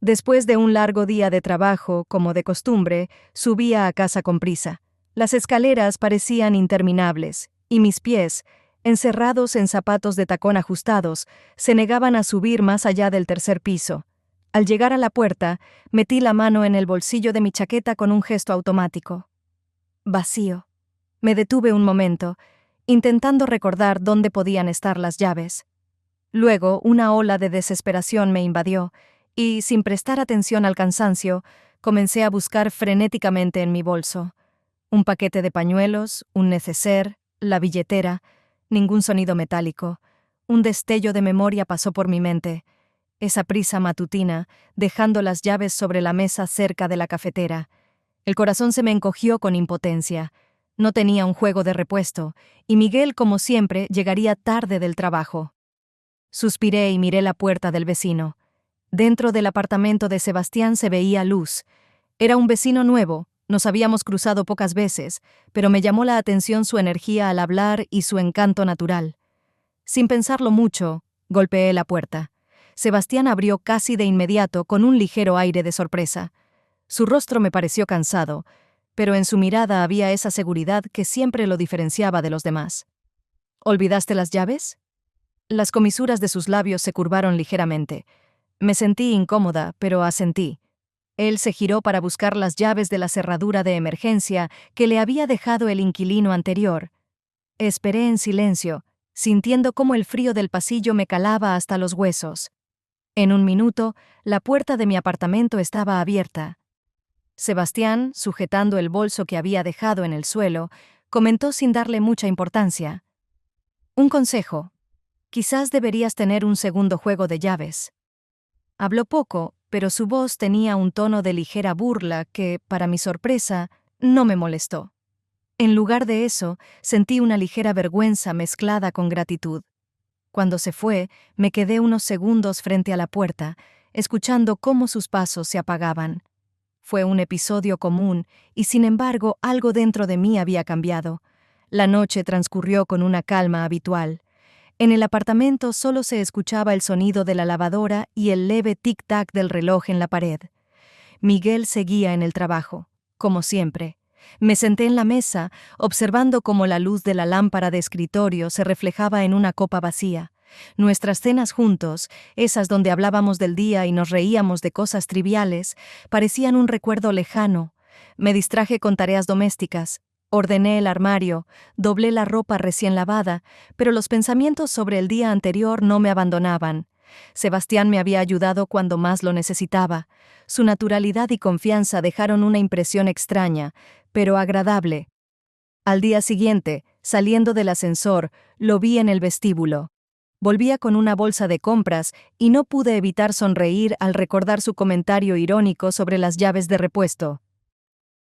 Después de un largo día de trabajo, como de costumbre, subía a casa con prisa. Las escaleras parecían interminables, y mis pies, encerrados en zapatos de tacón ajustados, se negaban a subir más allá del tercer piso. Al llegar a la puerta, metí la mano en el bolsillo de mi chaqueta con un gesto automático. Vacío. Me detuve un momento, intentando recordar dónde podían estar las llaves. Luego, una ola de desesperación me invadió, y, sin prestar atención al cansancio, comencé a buscar frenéticamente en mi bolso. Un paquete de pañuelos, un neceser, la billetera, ningún sonido metálico. Un destello de memoria pasó por mi mente. Esa prisa matutina, dejando las llaves sobre la mesa cerca de la cafetera. El corazón se me encogió con impotencia. No tenía un juego de repuesto, y Miguel, como siempre, llegaría tarde del trabajo. Suspiré y miré la puerta del vecino. Dentro del apartamento de Sebastián se veía luz. Era un vecino nuevo, nos habíamos cruzado pocas veces, pero me llamó la atención su energía al hablar y su encanto natural. Sin pensarlo mucho, golpeé la puerta. Sebastián abrió casi de inmediato con un ligero aire de sorpresa. Su rostro me pareció cansado, pero en su mirada había esa seguridad que siempre lo diferenciaba de los demás. ¿Olvidaste las llaves? Las comisuras de sus labios se curvaron ligeramente. Me sentí incómoda, pero asentí. Él se giró para buscar las llaves de la cerradura de emergencia que le había dejado el inquilino anterior. Esperé en silencio, sintiendo cómo el frío del pasillo me calaba hasta los huesos. En un minuto, la puerta de mi apartamento estaba abierta. Sebastián, sujetando el bolso que había dejado en el suelo, comentó sin darle mucha importancia. Un consejo. Quizás deberías tener un segundo juego de llaves. Habló poco, pero su voz tenía un tono de ligera burla que, para mi sorpresa, no me molestó. En lugar de eso, sentí una ligera vergüenza mezclada con gratitud. Cuando se fue, me quedé unos segundos frente a la puerta, escuchando cómo sus pasos se apagaban. Fue un episodio común, y sin embargo algo dentro de mí había cambiado. La noche transcurrió con una calma habitual. En el apartamento solo se escuchaba el sonido de la lavadora y el leve tic-tac del reloj en la pared. Miguel seguía en el trabajo, como siempre. Me senté en la mesa, observando cómo la luz de la lámpara de escritorio se reflejaba en una copa vacía. Nuestras cenas juntos, esas donde hablábamos del día y nos reíamos de cosas triviales, parecían un recuerdo lejano. Me distraje con tareas domésticas. Ordené el armario, doblé la ropa recién lavada, pero los pensamientos sobre el día anterior no me abandonaban. Sebastián me había ayudado cuando más lo necesitaba. Su naturalidad y confianza dejaron una impresión extraña, pero agradable. Al día siguiente, saliendo del ascensor, lo vi en el vestíbulo. Volvía con una bolsa de compras y no pude evitar sonreír al recordar su comentario irónico sobre las llaves de repuesto.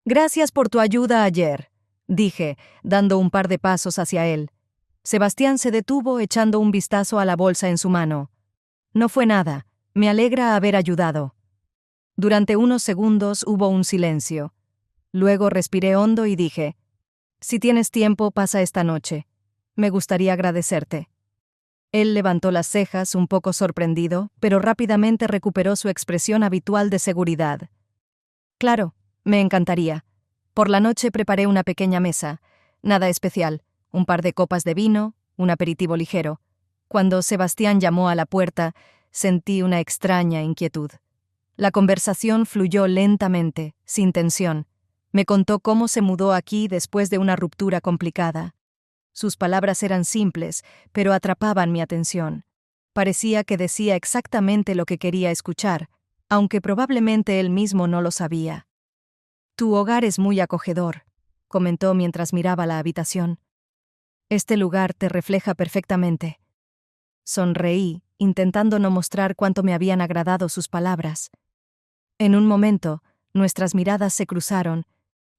«Gracias por tu ayuda ayer», dije, dando un par de pasos hacia él. Sebastián se detuvo echando un vistazo a la bolsa en su mano. «No fue nada. Me alegra haber ayudado». Durante unos segundos hubo un silencio. Luego respiré hondo y dije, «Si tienes tiempo, pasa esta noche. Me gustaría agradecerte». Él levantó las cejas, un poco sorprendido, pero rápidamente recuperó su expresión habitual de seguridad. «Claro, me encantaría. Por la noche preparé una pequeña mesa. Nada especial. Un par de copas de vino, un aperitivo ligero. Cuando Sebastián llamó a la puerta, sentí una extraña inquietud. La conversación fluyó lentamente, sin tensión. Me contó cómo se mudó aquí después de una ruptura complicada. Sus palabras eran simples, pero atrapaban mi atención. Parecía que decía exactamente lo que quería escuchar, aunque probablemente él mismo no lo sabía. «Tu hogar es muy acogedor», comentó mientras miraba la habitación. «Este lugar te refleja perfectamente». Sonreí, intentando no mostrar cuánto me habían agradado sus palabras. En un momento, nuestras miradas se cruzaron,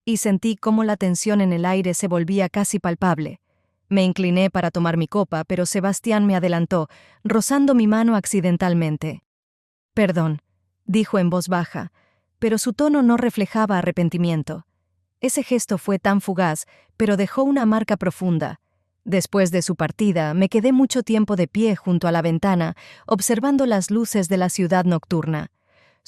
y sentí cómo la tensión en el aire se volvía casi palpable. Me incliné para tomar mi copa, pero Sebastián me adelantó, rozando mi mano accidentalmente. «Perdón», dijo en voz baja, pero su tono no reflejaba arrepentimiento. Ese gesto fue tan fugaz, pero dejó una marca profunda. Después de su partida, me quedé mucho tiempo de pie junto a la ventana, observando las luces de la ciudad nocturna.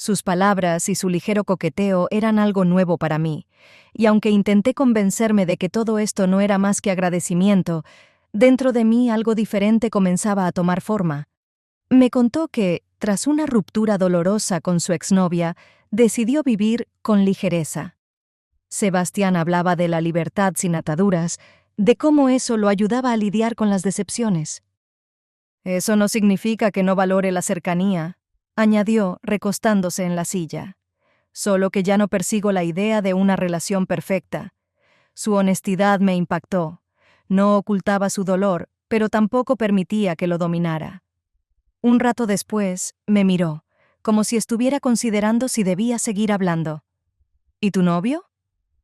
Sus palabras y su ligero coqueteo eran algo nuevo para mí, y aunque intenté convencerme de que todo esto no era más que agradecimiento, dentro de mí algo diferente comenzaba a tomar forma. Me contó que, tras una ruptura dolorosa con su exnovia, decidió vivir con ligereza. Sebastián hablaba de la libertad sin ataduras, de cómo eso lo ayudaba a lidiar con las decepciones. Eso no significa que no valore la cercanía, añadió, recostándose en la silla. Solo que ya no persigo la idea de una relación perfecta. Su honestidad me impactó. No ocultaba su dolor, pero tampoco permitía que lo dominara. Un rato después, me miró, como si estuviera considerando si debía seguir hablando. ¿Y tu novio?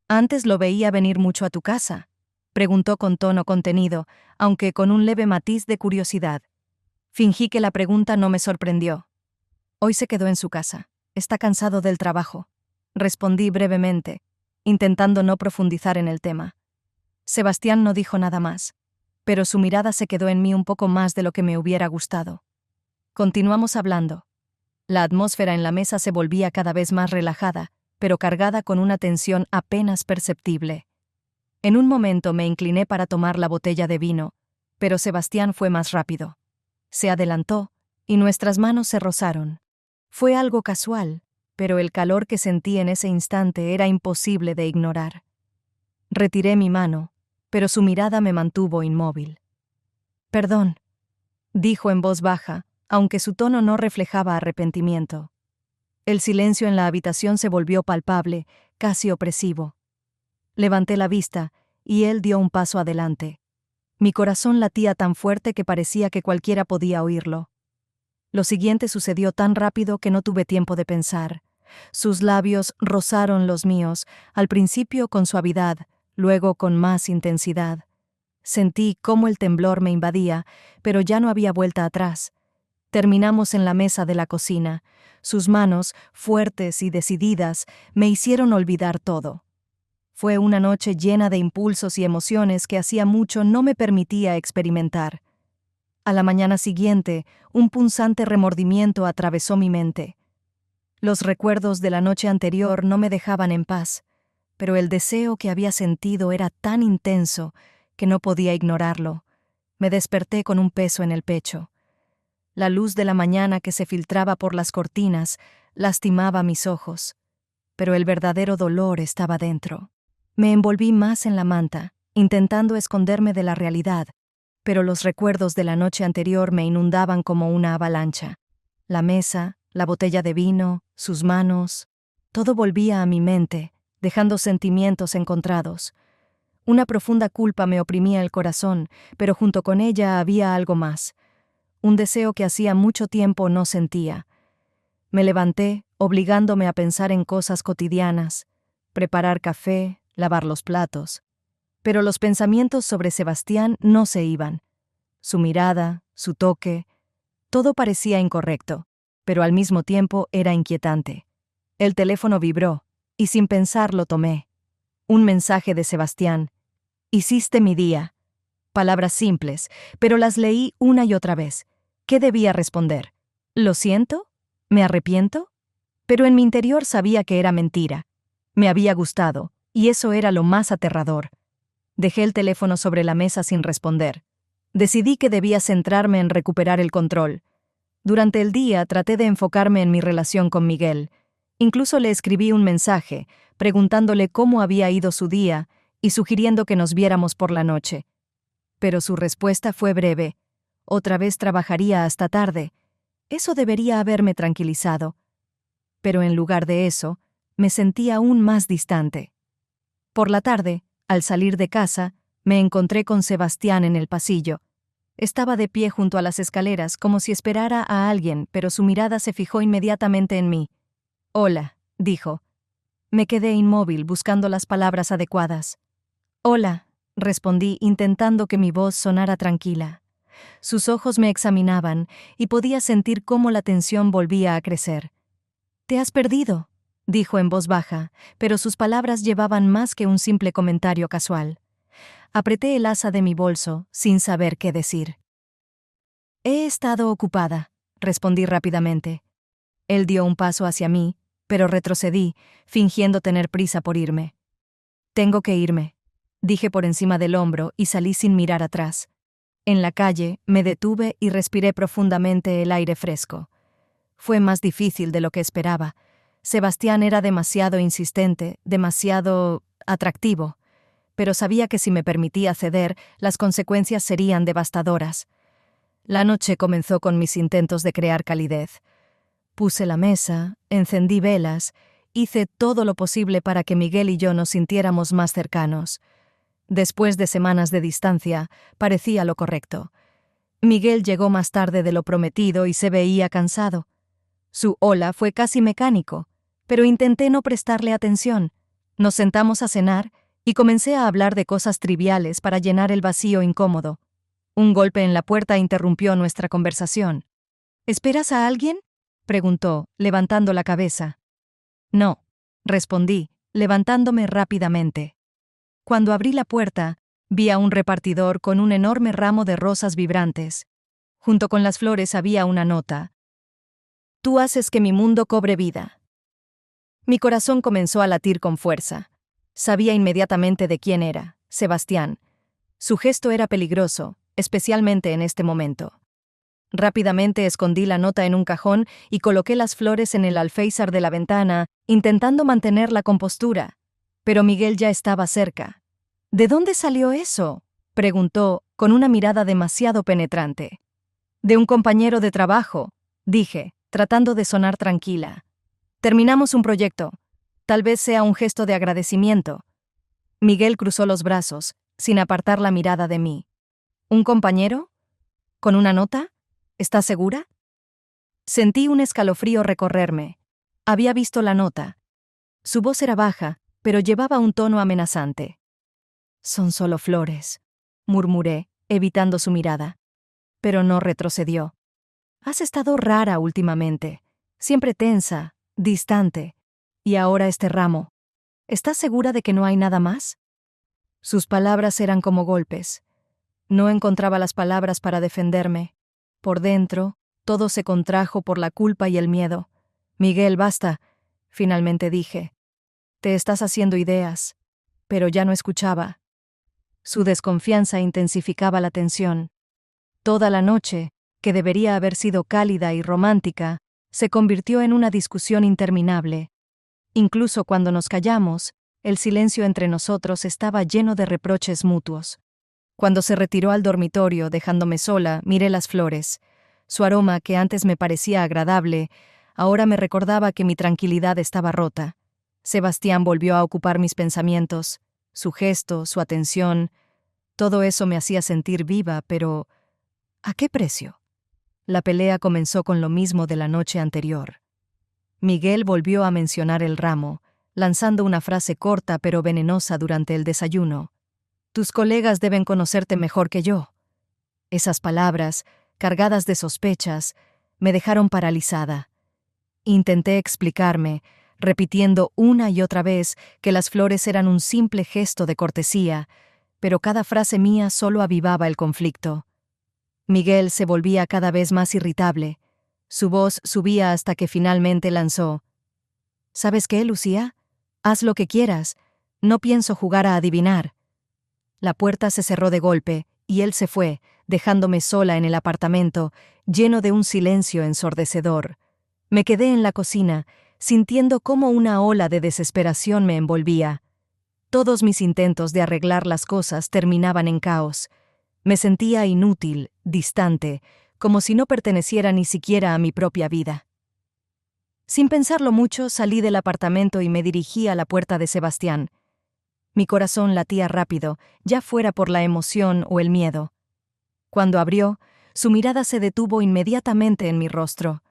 Antes lo veía venir mucho a tu casa, preguntó con tono contenido, aunque con un leve matiz de curiosidad. Fingí que la pregunta no me sorprendió. Hoy se quedó en su casa. Está cansado del trabajo. Respondí brevemente, intentando no profundizar en el tema. Sebastián no dijo nada más, pero su mirada se quedó en mí un poco más de lo que me hubiera gustado. Continuamos hablando. La atmósfera en la mesa se volvía cada vez más relajada, pero cargada con una tensión apenas perceptible. En un momento me incliné para tomar la botella de vino, pero Sebastián fue más rápido. Se adelantó, y nuestras manos se rozaron. Fue algo casual, pero el calor que sentí en ese instante era imposible de ignorar. Retiré mi mano, pero su mirada me mantuvo inmóvil. «Perdón», dijo en voz baja, aunque su tono no reflejaba arrepentimiento. El silencio en la habitación se volvió palpable, casi opresivo. Levanté la vista, y él dio un paso adelante. Mi corazón latía tan fuerte que parecía que cualquiera podía oírlo. Lo siguiente sucedió tan rápido que no tuve tiempo de pensar. Sus labios rozaron los míos, al principio con suavidad, luego con más intensidad. Sentí cómo el temblor me invadía, pero ya no había vuelta atrás. Terminamos en la mesa de la cocina. Sus manos, fuertes y decididas, me hicieron olvidar todo. Fue una noche llena de impulsos y emociones que hacía mucho no me permitía experimentar. A la mañana siguiente, un punzante remordimiento atravesó mi mente. Los recuerdos de la noche anterior no me dejaban en paz, pero el deseo que había sentido era tan intenso que no podía ignorarlo. Me desperté con un peso en el pecho. La luz de la mañana que se filtraba por las cortinas lastimaba mis ojos, pero el verdadero dolor estaba dentro. Me envolví más en la manta, intentando esconderme de la realidad, pero los recuerdos de la noche anterior me inundaban como una avalancha. La mesa, la botella de vino, sus manos, todo volvía a mi mente, dejando sentimientos encontrados. Una profunda culpa me oprimía el corazón, pero junto con ella había algo más. Un deseo que hacía mucho tiempo no sentía. Me levanté, obligándome a pensar en cosas cotidianas, preparar café, lavar los platos. Pero los pensamientos sobre Sebastián no se iban. Su mirada, su toque, todo parecía incorrecto, pero al mismo tiempo era inquietante. El teléfono vibró, y sin pensar lo tomé. Un mensaje de Sebastián. «Hiciste mi día». Palabras simples, pero las leí una y otra vez. ¿Qué debía responder? ¿Lo siento? ¿Me arrepiento? Pero en mi interior sabía que era mentira. Me había gustado, y eso era lo más aterrador. Dejé el teléfono sobre la mesa sin responder. Decidí que debía centrarme en recuperar el control. Durante el día traté de enfocarme en mi relación con Miguel. Incluso le escribí un mensaje, preguntándole cómo había ido su día y sugiriendo que nos viéramos por la noche. Pero su respuesta fue breve. Otra vez trabajaría hasta tarde. Eso debería haberme tranquilizado. Pero en lugar de eso, me sentí aún más distante. Por la tarde, al salir de casa, me encontré con Sebastián en el pasillo. Estaba de pie junto a las escaleras como si esperara a alguien, pero su mirada se fijó inmediatamente en mí. «Hola», dijo. Me quedé inmóvil buscando las palabras adecuadas. «Hola», respondí intentando que mi voz sonara tranquila. Sus ojos me examinaban y podía sentir cómo la tensión volvía a crecer. «¿Te has perdido?», dijo en voz baja, pero sus palabras llevaban más que un simple comentario casual. Apreté el asa de mi bolso, sin saber qué decir. «He estado ocupada», respondí rápidamente. Él dio un paso hacia mí, pero retrocedí, fingiendo tener prisa por irme. Tengo que irme, dije por encima del hombro y salí sin mirar atrás. En la calle, me detuve y respiré profundamente el aire fresco. Fue más difícil de lo que esperaba. Sebastián era demasiado insistente, demasiado atractivo, pero sabía que si me permitía ceder, las consecuencias serían devastadoras. La noche comenzó con mis intentos de crear calidez. Puse la mesa, encendí velas, hice todo lo posible para que Miguel y yo nos sintiéramos más cercanos. Después de semanas de distancia, parecía lo correcto. Miguel llegó más tarde de lo prometido y se veía cansado. Su hola fue casi mecánico, pero intenté no prestarle atención. Nos sentamos a cenar y comencé a hablar de cosas triviales para llenar el vacío incómodo. Un golpe en la puerta interrumpió nuestra conversación. ¿Esperas a alguien?, preguntó, levantando la cabeza. No, respondí, levantándome rápidamente. Cuando abrí la puerta, vi a un repartidor con un enorme ramo de rosas vibrantes. Junto con las flores había una nota. Tú haces que mi mundo cobre vida. Mi corazón comenzó a latir con fuerza. Sabía inmediatamente de quién era, Sebastián. Su gesto era peligroso, especialmente en este momento. Rápidamente escondí la nota en un cajón y coloqué las flores en el alféizar de la ventana, intentando mantener la compostura. Pero Miguel ya estaba cerca. ¿De dónde salió eso?, preguntó, con una mirada demasiado penetrante. De un compañero de trabajo, dije, tratando de sonar tranquila. Terminamos un proyecto. Tal vez sea un gesto de agradecimiento. Miguel cruzó los brazos, sin apartar la mirada de mí. ¿Un compañero? ¿Con una nota? ¿Estás segura? Sentí un escalofrío recorrerme. Había visto la nota. Su voz era baja, pero llevaba un tono amenazante. Son solo flores, murmuré, evitando su mirada. Pero no retrocedió. Has estado rara últimamente, siempre tensa, distante. Y ahora este ramo. ¿Estás segura de que no hay nada más? Sus palabras eran como golpes. No encontraba las palabras para defenderme. Por dentro, todo se contrajo por la culpa y el miedo. Miguel, basta, finalmente dije. Te estás haciendo ideas. Pero ya no escuchaba. Su desconfianza intensificaba la tensión. Toda la noche, que debería haber sido cálida y romántica, se convirtió en una discusión interminable. Incluso cuando nos callamos, el silencio entre nosotros estaba lleno de reproches mutuos. Cuando se retiró al dormitorio, dejándome sola, miré las flores. Su aroma, que antes me parecía agradable, ahora me recordaba que mi tranquilidad estaba rota. Sebastián volvió a ocupar mis pensamientos. Su gesto, su atención, todo eso me hacía sentir viva, pero ¿a qué precio? La pelea comenzó con lo mismo de la noche anterior. Miguel volvió a mencionar el ramo, lanzando una frase corta pero venenosa durante el desayuno. Tus colegas deben conocerte mejor que yo. Esas palabras, cargadas de sospechas, me dejaron paralizada. Intenté explicarme, repitiendo una y otra vez que las flores eran un simple gesto de cortesía, pero cada frase mía solo avivaba el conflicto. Miguel se volvía cada vez más irritable. Su voz subía hasta que finalmente lanzó. ¿Sabes qué, Lucía? Haz lo que quieras. No pienso jugar a adivinar. La puerta se cerró de golpe, y él se fue, dejándome sola en el apartamento, lleno de un silencio ensordecedor. Me quedé en la cocina, sintiendo cómo una ola de desesperación me envolvía. Todos mis intentos de arreglar las cosas terminaban en caos. Me sentía inútil, distante, como si no perteneciera ni siquiera a mi propia vida. Sin pensarlo mucho, salí del apartamento y me dirigí a la puerta de Sebastián. Mi corazón latía rápido, ya fuera por la emoción o el miedo. Cuando abrió, su mirada se detuvo inmediatamente en mi rostro.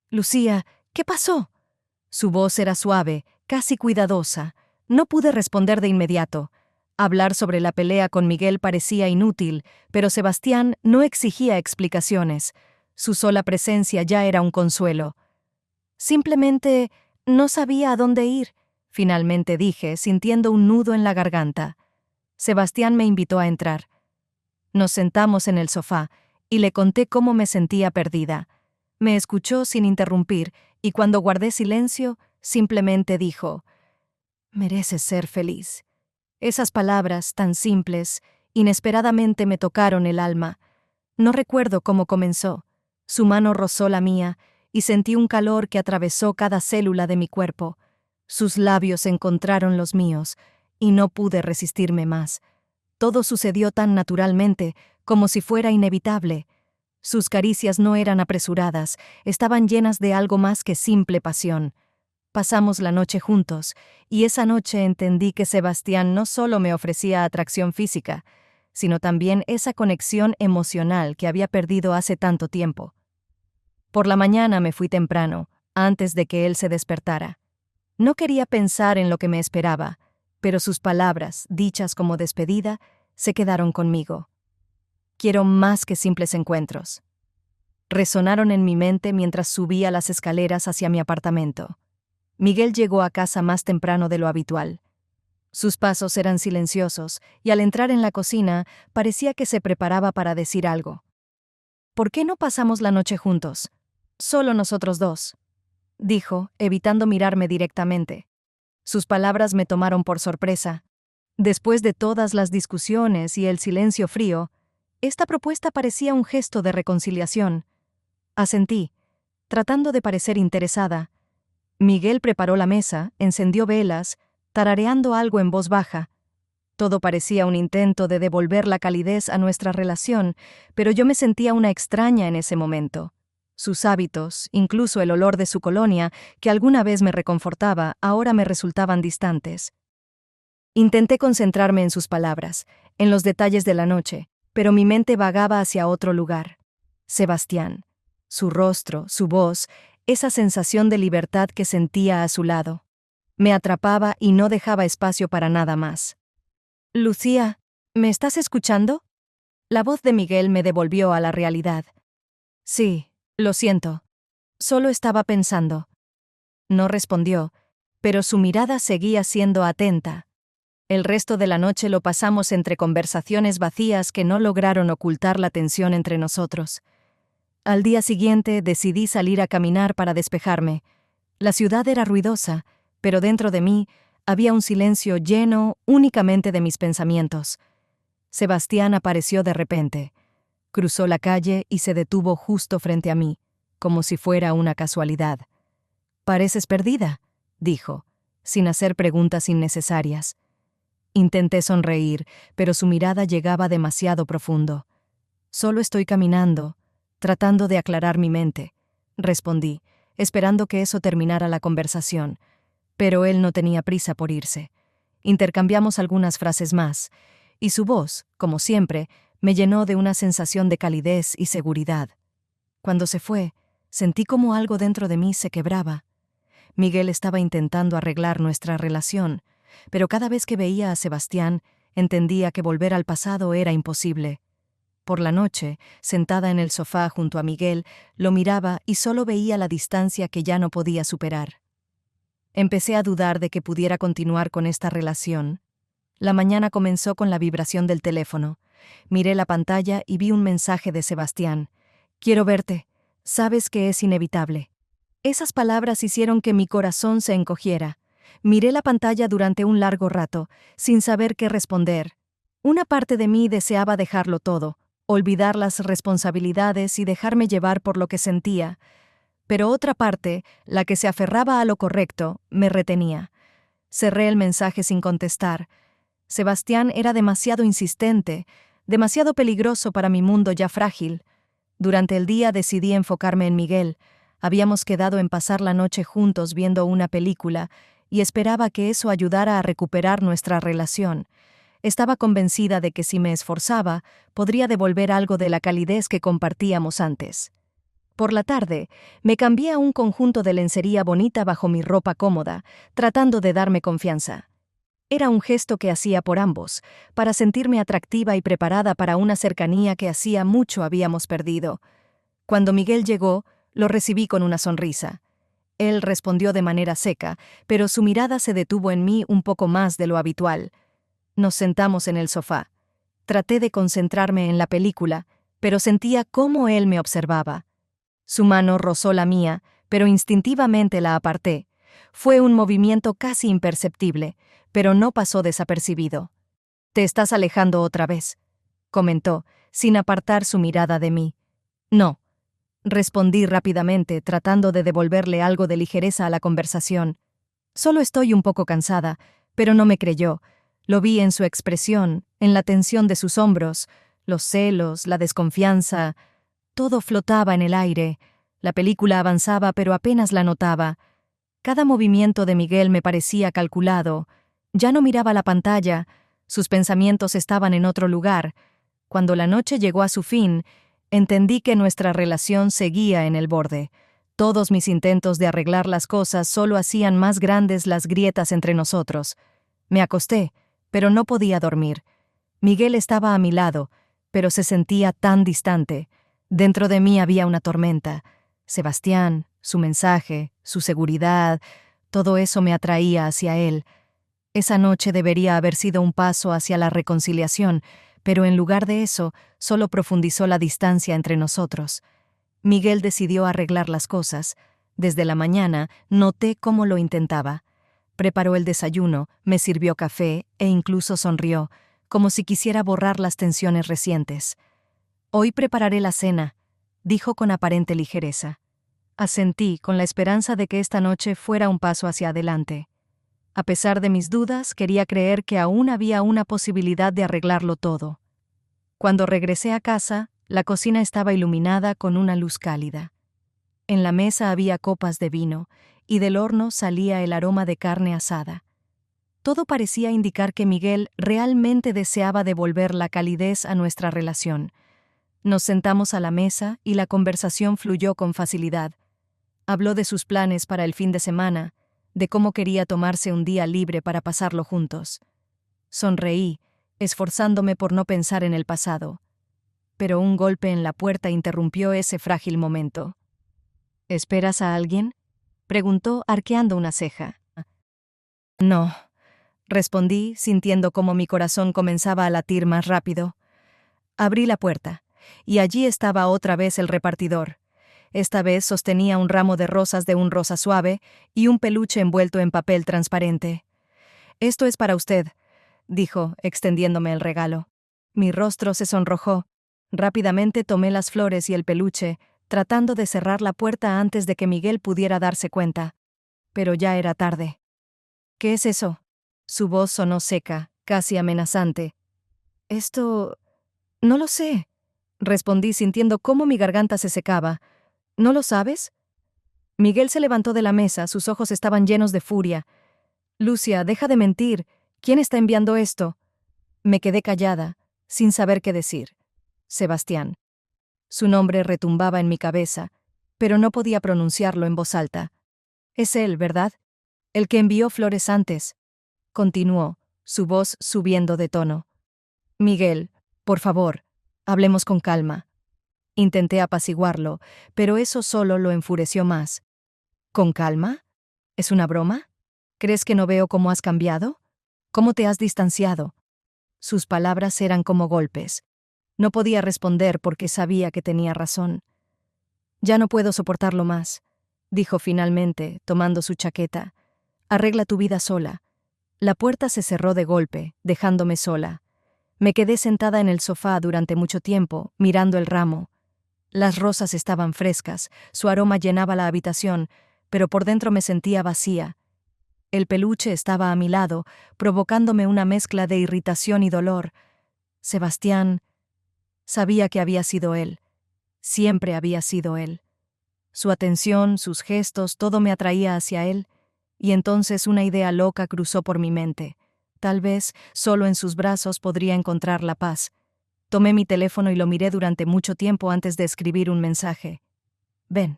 Lucía, ¿qué pasó? Su voz era suave, casi cuidadosa. No pude responder de inmediato. Hablar sobre la pelea con Miguel parecía inútil, pero Sebastián no exigía explicaciones. Su sola presencia ya era un consuelo. Simplemente no sabía a dónde ir. Finalmente dije, sintiendo un nudo en la garganta. Sebastián me invitó a entrar. Nos sentamos en el sofá y le conté cómo me sentía perdida. Me escuchó sin interrumpir Y cuando guardé silencio, simplemente dijo: «Mereces ser feliz». Esas palabras, tan simples, inesperadamente me tocaron el alma. No recuerdo cómo comenzó. Su mano rozó la mía y sentí un calor que atravesó cada célula de mi cuerpo. Sus labios encontraron los míos y no pude resistirme más. Todo sucedió tan naturalmente, como si fuera inevitable. Sus caricias no eran apresuradas, estaban llenas de algo más que simple pasión. Pasamos la noche juntos, y esa noche entendí que Sebastián no solo me ofrecía atracción física, sino también esa conexión emocional que había perdido hace tanto tiempo. Por la mañana me fui temprano, antes de que él se despertara. No quería pensar en lo que me esperaba, pero sus palabras, dichas como despedida, se quedaron conmigo. Quiero más que simples encuentros. Resonaron en mi mente mientras subía las escaleras hacia mi apartamento. Miguel llegó a casa más temprano de lo habitual. Sus pasos eran silenciosos, y al entrar en la cocina parecía que se preparaba para decir algo. «¿Por qué no pasamos la noche juntos? Solo nosotros dos», dijo, evitando mirarme directamente. Sus palabras me tomaron por sorpresa. Después de todas las discusiones y el silencio frío, esta propuesta parecía un gesto de reconciliación. Asentí, tratando de parecer interesada. Miguel preparó la mesa, encendió velas, tarareando algo en voz baja. Todo parecía un intento de devolver la calidez a nuestra relación, pero yo me sentía una extraña en ese momento. Sus hábitos, incluso el olor de su colonia, que alguna vez me reconfortaba, ahora me resultaban distantes. Intenté concentrarme en sus palabras, en los detalles de la noche, pero mi mente vagaba hacia otro lugar. Sebastián. Su rostro, su voz, esa sensación de libertad que sentía a su lado. Me atrapaba y no dejaba espacio para nada más. «Lucía, ¿me estás escuchando?». La voz de Miguel me devolvió a la realidad. «Sí, lo siento. Solo estaba pensando». No respondió, pero su mirada seguía siendo atenta. El resto de la noche lo pasamos entre conversaciones vacías que no lograron ocultar la tensión entre nosotros. Al día siguiente decidí salir a caminar para despejarme. La ciudad era ruidosa, pero dentro de mí había un silencio lleno únicamente de mis pensamientos. Sebastián apareció de repente. Cruzó la calle y se detuvo justo frente a mí, como si fuera una casualidad. «Pareces perdida», dijo, sin hacer preguntas innecesarias. Intenté sonreír, pero su mirada llegaba demasiado profundo. «Solo estoy caminando, tratando de aclarar mi mente», respondí, esperando que eso terminara la conversación. Pero él no tenía prisa por irse. Intercambiamos algunas frases más, y su voz, como siempre, me llenó de una sensación de calidez y seguridad. Cuando se fue, sentí como algo dentro de mí se quebraba. Miguel estaba intentando arreglar nuestra relación, pero cada vez que veía a Sebastián, entendía que volver al pasado era imposible. Por la noche, sentada en el sofá junto a Miguel, lo miraba y solo veía la distancia que ya no podía superar. Empecé a dudar de que pudiera continuar con esta relación. La mañana comenzó con la vibración del teléfono. Miré la pantalla y vi un mensaje de Sebastián. «Quiero verte. Sabes que es inevitable». Esas palabras hicieron que mi corazón se encogiera. Miré la pantalla durante un largo rato, sin saber qué responder. Una parte de mí deseaba dejarlo todo, olvidar las responsabilidades y dejarme llevar por lo que sentía. Pero otra parte, la que se aferraba a lo correcto, me retenía. Cerré el mensaje sin contestar. Sebastián era demasiado insistente, demasiado peligroso para mi mundo ya frágil. Durante el día decidí enfocarme en Miguel. Habíamos quedado en pasar la noche juntos viendo una película, y esperaba que eso ayudara a recuperar nuestra relación. Estaba convencida de que si me esforzaba, podría devolver algo de la calidez que compartíamos antes. Por la tarde, me cambié a un conjunto de lencería bonita bajo mi ropa cómoda, tratando de darme confianza. Era un gesto que hacía por ambos, para sentirme atractiva y preparada para una cercanía que hacía mucho habíamos perdido. Cuando Miguel llegó, lo recibí con una sonrisa. Él respondió de manera seca, pero su mirada se detuvo en mí un poco más de lo habitual. Nos sentamos en el sofá. Traté de concentrarme en la película, pero sentía cómo él me observaba. Su mano rozó la mía, pero instintivamente la aparté. Fue un movimiento casi imperceptible, pero no pasó desapercibido. «Te estás alejando otra vez», comentó, sin apartar su mirada de mí. «No», respondí rápidamente, tratando de devolverle algo de ligereza a la conversación. «Solo estoy un poco cansada», pero no me creyó. Lo vi en su expresión, en la tensión de sus hombros, los celos, la desconfianza. Todo flotaba en el aire. La película avanzaba, pero apenas la notaba. Cada movimiento de Miguel me parecía calculado. Ya no miraba la pantalla. Sus pensamientos estaban en otro lugar. Cuando la noche llegó a su fin, entendí que nuestra relación seguía en el borde. Todos mis intentos de arreglar las cosas solo hacían más grandes las grietas entre nosotros. Me acosté, pero no podía dormir. Miguel estaba a mi lado, pero se sentía tan distante. Dentro de mí había una tormenta. Sebastián, su mensaje, su seguridad, todo eso me atraía hacia él. Esa noche debería haber sido un paso hacia la reconciliación, pero en lugar de eso, solo profundizó la distancia entre nosotros. Miguel decidió arreglar las cosas. Desde la mañana noté cómo lo intentaba. Preparó el desayuno, me sirvió café e incluso sonrió, como si quisiera borrar las tensiones recientes. «Hoy prepararé la cena», dijo con aparente ligereza. Asentí, con la esperanza de que esta noche fuera un paso hacia adelante. A pesar de mis dudas, quería creer que aún había una posibilidad de arreglarlo todo. Cuando regresé a casa, la cocina estaba iluminada con una luz cálida. En la mesa había copas de vino, y del horno salía el aroma de carne asada. Todo parecía indicar que Miguel realmente deseaba devolver la calidez a nuestra relación. Nos sentamos a la mesa y la conversación fluyó con facilidad. Habló de sus planes para el fin de semana, de cómo quería tomarse un día libre para pasarlo juntos. Sonreí, esforzándome por no pensar en el pasado. Pero un golpe en la puerta interrumpió ese frágil momento. «¿Esperas a alguien?», preguntó, arqueando una ceja. «No», respondí, sintiendo cómo mi corazón comenzaba a latir más rápido. Abrí la puerta, y allí estaba otra vez el repartidor. Esta vez sostenía un ramo de rosas de un rosa suave y un peluche envuelto en papel transparente. «Esto es para usted», dijo, extendiéndome el regalo. Mi rostro se sonrojó. Rápidamente tomé las flores y el peluche, tratando de cerrar la puerta antes de que Miguel pudiera darse cuenta. Pero ya era tarde. «¿Qué es eso?». Su voz sonó seca, casi amenazante. «Esto... no lo sé», respondí sintiendo cómo mi garganta se secaba. «¿No lo sabes?». Miguel se levantó de la mesa, sus ojos estaban llenos de furia. «Lucia, deja de mentir. ¿Quién está enviando esto?». Me quedé callada, sin saber qué decir. Sebastián. Su nombre retumbaba en mi cabeza, pero no podía pronunciarlo en voz alta. «Es él, ¿verdad? El que envió flores antes», continuó, su voz subiendo de tono. «Miguel, por favor, hablemos con calma». Intenté apaciguarlo, pero eso solo lo enfureció más. «¿Con calma? ¿Es una broma? ¿Crees que no veo cómo has cambiado? ¿Cómo te has distanciado?». Sus palabras eran como golpes. No podía responder porque sabía que tenía razón. «Ya no puedo soportarlo más», dijo finalmente, tomando su chaqueta. «Arregla tu vida sola». La puerta se cerró de golpe, dejándome sola. Me quedé sentada en el sofá durante mucho tiempo, mirando el ramo. Las rosas estaban frescas, su aroma llenaba la habitación, pero por dentro me sentía vacía. El peluche estaba a mi lado, provocándome una mezcla de irritación y dolor. Sebastián... Sabía que había sido él. Siempre había sido él. Su atención, sus gestos, todo me atraía hacia él, y entonces una idea loca cruzó por mi mente. Tal vez solo en sus brazos podría encontrar la paz. Tomé mi teléfono y lo miré durante mucho tiempo antes de escribir un mensaje. «Ven».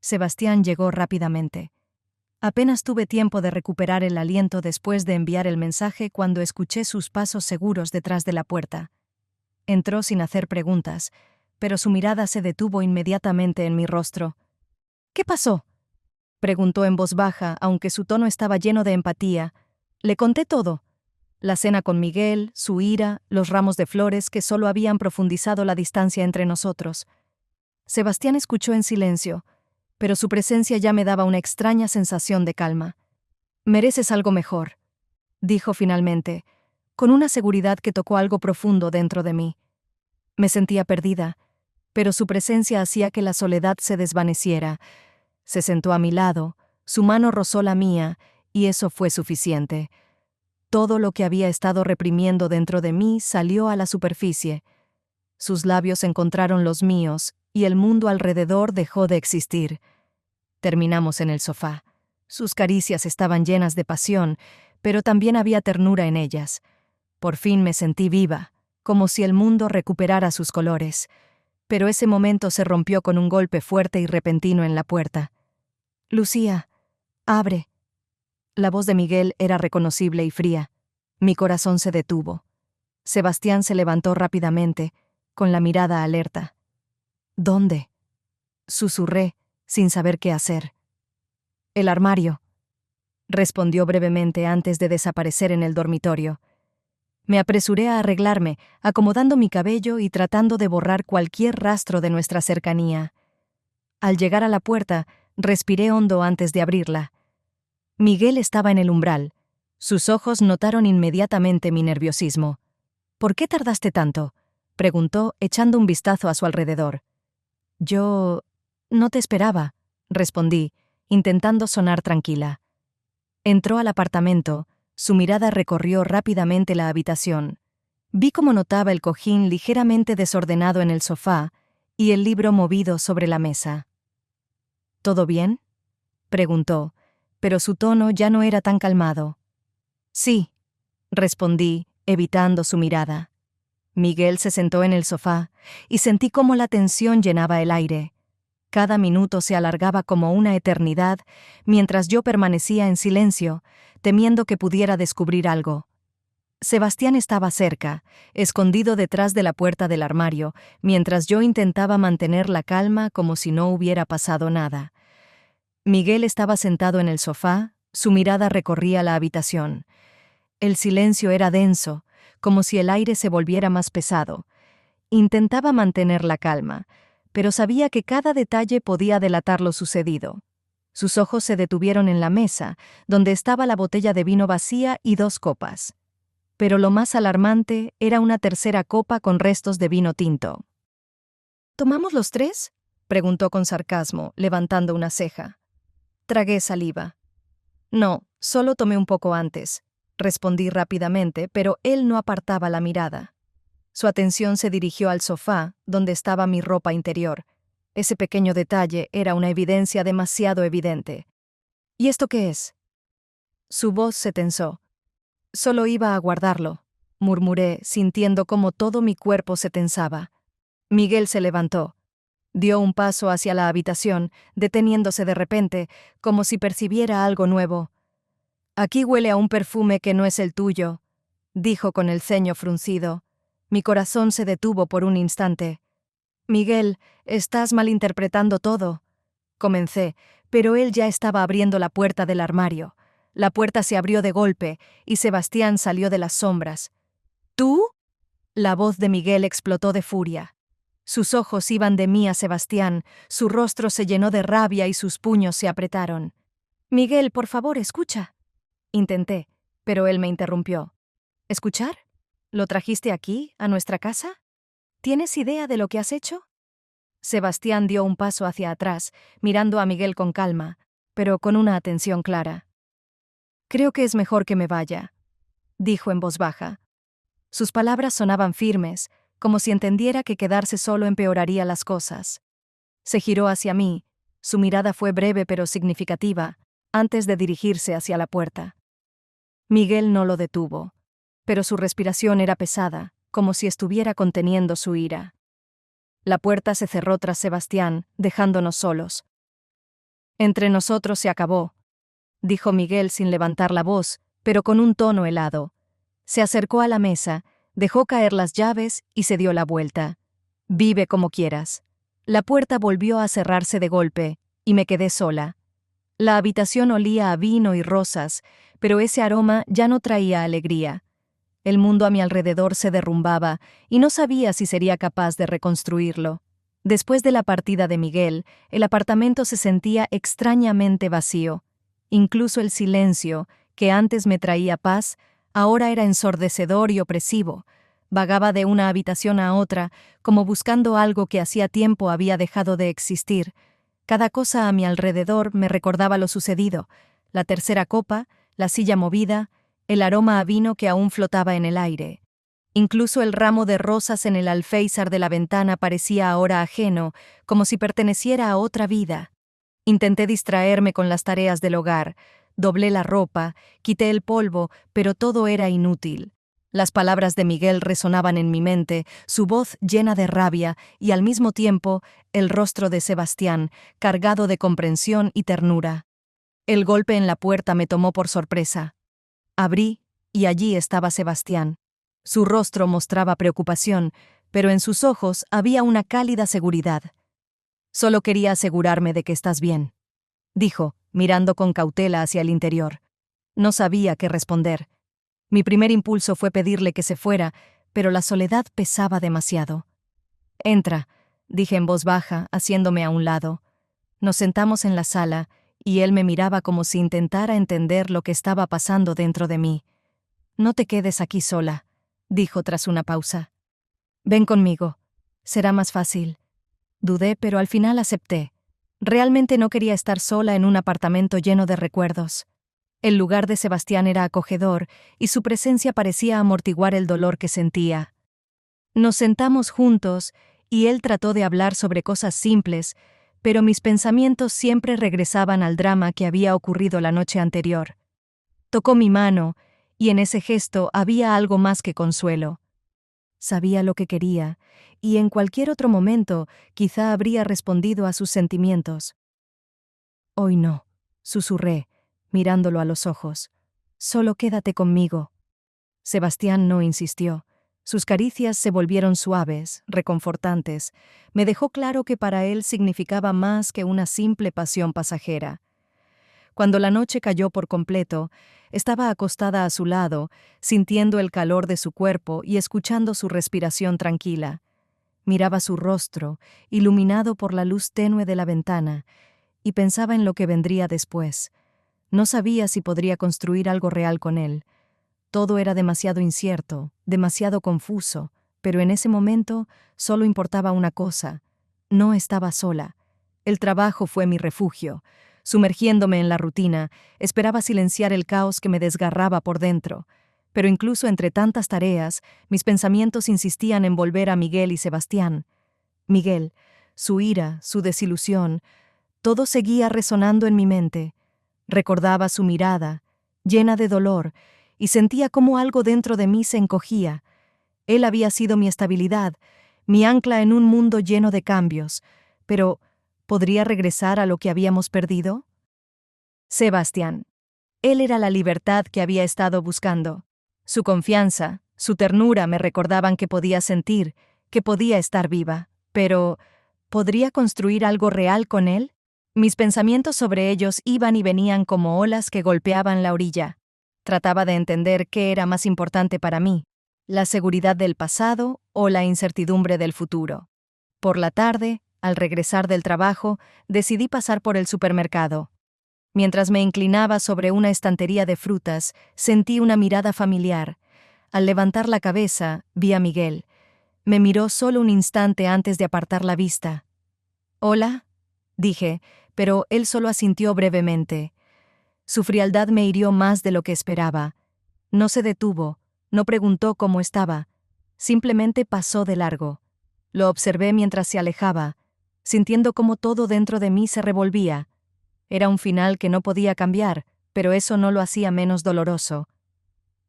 Sebastián llegó rápidamente. Apenas tuve tiempo de recuperar el aliento después de enviar el mensaje cuando escuché sus pasos seguros detrás de la puerta. Entró sin hacer preguntas, pero su mirada se detuvo inmediatamente en mi rostro. «¿Qué pasó?», preguntó en voz baja, aunque su tono estaba lleno de empatía. Le conté todo. La cena con Miguel, su ira, los ramos de flores que solo habían profundizado la distancia entre nosotros. Sebastián escuchó en silencio. pero su presencia ya me daba una extraña sensación de calma. «Mereces algo mejor», dijo finalmente, con una seguridad que tocó algo profundo dentro de mí. Me sentía perdida, pero su presencia hacía que la soledad se desvaneciera. Se sentó a mi lado, su mano rozó la mía, y eso fue suficiente. Todo lo que había estado reprimiendo dentro de mí salió a la superficie. Sus labios encontraron los míos, y el mundo alrededor dejó de existir. Terminamos en el sofá. Sus caricias estaban llenas de pasión, pero también había ternura en ellas. Por fin me sentí viva, como si el mundo recuperara sus colores. Pero ese momento se rompió con un golpe fuerte y repentino en la puerta. «Lucía, abre». La voz de Miguel era reconocible y fría. Mi corazón se detuvo. Sebastián se levantó rápidamente, con la mirada alerta. «¿Dónde?», susurré, sin saber qué hacer. «El armario», respondió brevemente antes de desaparecer en el dormitorio. Me apresuré a arreglarme, acomodando mi cabello y tratando de borrar cualquier rastro de nuestra cercanía. Al llegar a la puerta, respiré hondo antes de abrirla. Miguel estaba en el umbral. Sus ojos notaron inmediatamente mi nerviosismo. «¿Por qué tardaste tanto?», preguntó, echando un vistazo a su alrededor. «Yo no te esperaba», respondí, intentando sonar tranquila. Entró al apartamento. Su mirada recorrió rápidamente la habitación. Vi cómo notaba el cojín ligeramente desordenado en el sofá y el libro movido sobre la mesa. «¿Todo bien?», preguntó, pero su tono ya no era tan calmado. «Sí», respondí, evitando su mirada. Miguel se sentó en el sofá y sentí cómo la tensión llenaba el aire. Cada minuto se alargaba como una eternidad, mientras yo permanecía en silencio, temiendo que pudiera descubrir algo. Sebastián estaba cerca, escondido detrás de la puerta del armario, mientras yo intentaba mantener la calma como si no hubiera pasado nada. Miguel estaba sentado en el sofá, su mirada recorría la habitación. El silencio era denso, como si el aire se volviera más pesado. Intentaba mantener la calma, pero sabía que cada detalle podía delatar lo sucedido. Sus ojos se detuvieron en la mesa, donde estaba la botella de vino vacía y 2 copas. Pero lo más alarmante era una tercera copa con restos de vino tinto. «¿Tomamos los 3?», preguntó con sarcasmo, levantando una ceja. Tragué saliva. «No, solo tomé un poco antes», respondí rápidamente, pero él no apartaba la mirada. Su atención se dirigió al sofá, donde estaba mi ropa interior. Ese pequeño detalle era una evidencia demasiado evidente. «¿Y esto qué es?». Su voz se tensó. «Solo iba a guardarlo», murmuré, sintiendo cómo todo mi cuerpo se tensaba. Miguel se levantó. Dio un paso hacia la habitación, deteniéndose de repente, como si percibiera algo nuevo. «Aquí huele a un perfume que no es el tuyo», dijo con el ceño fruncido. Mi corazón se detuvo por un instante. «Miguel, estás malinterpretando todo», comencé, pero él ya estaba abriendo la puerta del armario. La puerta se abrió de golpe, y Sebastián salió de las sombras. «¿Tú?». La voz de Miguel explotó de furia. Sus ojos iban de mí a Sebastián, su rostro se llenó de rabia y sus puños se apretaron. «Miguel, por favor, escucha». Intenté, pero él me interrumpió. «¿Escuchar? ¿Lo trajiste aquí, a nuestra casa? ¿Tienes idea de lo que has hecho?». Sebastián dio un paso hacia atrás, mirando a Miguel con calma, pero con una atención clara. «Creo que es mejor que me vaya», dijo en voz baja. Sus palabras sonaban firmes, como si entendiera que quedarse solo empeoraría las cosas. Se giró hacia mí, su mirada fue breve pero significativa, antes de dirigirse hacia la puerta. Miguel no lo detuvo, pero su respiración era pesada, como si estuviera conteniendo su ira. La puerta se cerró tras Sebastián, dejándonos solos. «Entre nosotros se acabó», dijo Miguel sin levantar la voz, pero con un tono helado. Se acercó a la mesa, dejó caer las llaves y se dio la vuelta. «Vive como quieras». La puerta volvió a cerrarse de golpe, y me quedé sola. La habitación olía a vino y rosas, pero ese aroma ya no traía alegría. El mundo a mi alrededor se derrumbaba, y no sabía si sería capaz de reconstruirlo. Después de la partida de Miguel, el apartamento se sentía extrañamente vacío. Incluso el silencio, que antes me traía paz, ahora era ensordecedor y opresivo. Vagaba de una habitación a otra, como buscando algo que hacía tiempo había dejado de existir. Cada cosa a mi alrededor me recordaba lo sucedido: la tercera copa, la silla movida, el aroma a vino que aún flotaba en el aire. Incluso el ramo de rosas en el alféizar de la ventana parecía ahora ajeno, como si perteneciera a otra vida. Intenté distraerme con las tareas del hogar. Doblé la ropa, quité el polvo, pero todo era inútil. Las palabras de Miguel resonaban en mi mente, su voz llena de rabia y al mismo tiempo el rostro de Sebastián, cargado de comprensión y ternura. El golpe en la puerta me tomó por sorpresa. Abrí, y allí estaba Sebastián. Su rostro mostraba preocupación, pero en sus ojos había una cálida seguridad. «Solo quería asegurarme de que estás bien», dijo, mirando con cautela hacia el interior. No sabía qué responder. Mi primer impulso fue pedirle que se fuera, pero la soledad pesaba demasiado. «Entra», dije en voz baja, haciéndome a un lado. Nos sentamos en la sala, y él me miraba como si intentara entender lo que estaba pasando dentro de mí. «No te quedes aquí sola», dijo tras una pausa. «Ven conmigo. Será más fácil». Dudé, pero al final acepté. Realmente no quería estar sola en un apartamento lleno de recuerdos. El lugar de Sebastián era acogedor, y su presencia parecía amortiguar el dolor que sentía. Nos sentamos juntos, y él trató de hablar sobre cosas simples, pero mis pensamientos siempre regresaban al drama que había ocurrido la noche anterior. Tocó mi mano, y en ese gesto había algo más que consuelo. Sabía lo que quería, y en cualquier otro momento quizá habría respondido a sus sentimientos. «Hoy no», susurré, mirándolo a los ojos. «Solo quédate conmigo». Sebastián no insistió. Sus caricias se volvieron suaves, reconfortantes. Me dejó claro que para él significaba más que una simple pasión pasajera. Cuando la noche cayó por completo, estaba acostada a su lado, sintiendo el calor de su cuerpo y escuchando su respiración tranquila. Miraba su rostro, iluminado por la luz tenue de la ventana, y pensaba en lo que vendría después. No sabía si podría construir algo real con él. Todo era demasiado incierto, demasiado confuso, pero en ese momento solo importaba una cosa: no estaba sola. El trabajo fue mi refugio. Sumergiéndome en la rutina, esperaba silenciar el caos que me desgarraba por dentro. Pero incluso entre tantas tareas, mis pensamientos insistían en volver a Miguel y Sebastián. Miguel, su ira, su desilusión, todo seguía resonando en mi mente. Recordaba su mirada, llena de dolor, y sentía cómo algo dentro de mí se encogía. Él había sido mi estabilidad, mi ancla en un mundo lleno de cambios, pero ¿podría regresar a lo que habíamos perdido? Sebastián. Él era la libertad que había estado buscando. Su confianza, su ternura me recordaban que podía sentir, que podía estar viva. Pero, ¿podría construir algo real con él? Mis pensamientos sobre ellos iban y venían como olas que golpeaban la orilla. Trataba de entender qué era más importante para mí: la seguridad del pasado o la incertidumbre del futuro. Por la tarde, al regresar del trabajo, decidí pasar por el supermercado. Mientras me inclinaba sobre una estantería de frutas, sentí una mirada familiar. Al levantar la cabeza, vi a Miguel. Me miró solo un instante antes de apartar la vista. «Hola», dije, pero él solo asintió brevemente. Su frialdad me hirió más de lo que esperaba. No se detuvo, no preguntó cómo estaba. Simplemente pasó de largo. Lo observé mientras se alejaba, sintiendo cómo todo dentro de mí se revolvía. Era un final que no podía cambiar, pero eso no lo hacía menos doloroso.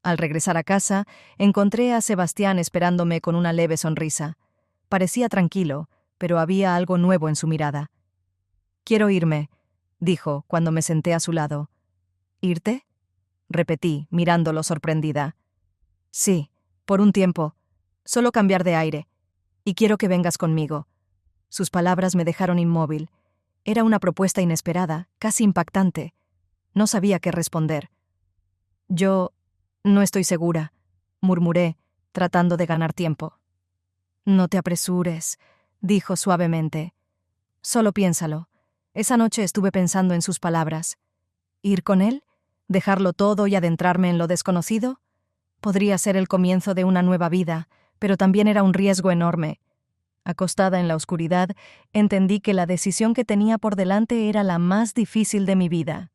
Al regresar a casa, encontré a Sebastián esperándome con una leve sonrisa. Parecía tranquilo, pero había algo nuevo en su mirada. «Quiero irme», dijo cuando me senté a su lado. «¿Irte?», repetí, mirándolo sorprendida. «Sí, por un tiempo. Solo cambiar de aire. Y quiero que vengas conmigo». Sus palabras me dejaron inmóvil. Era una propuesta inesperada, casi impactante. No sabía qué responder. «Yo no estoy segura», murmuré, tratando de ganar tiempo. «No te apresures», dijo suavemente. Solo piénsalo. Esa noche estuve pensando en sus palabras. ¿Ir con él? ¿Dejarlo todo y adentrarme en lo desconocido? Podría ser el comienzo de una nueva vida, pero también era un riesgo enorme. Acostada en la oscuridad, entendí que la decisión que tenía por delante era la más difícil de mi vida.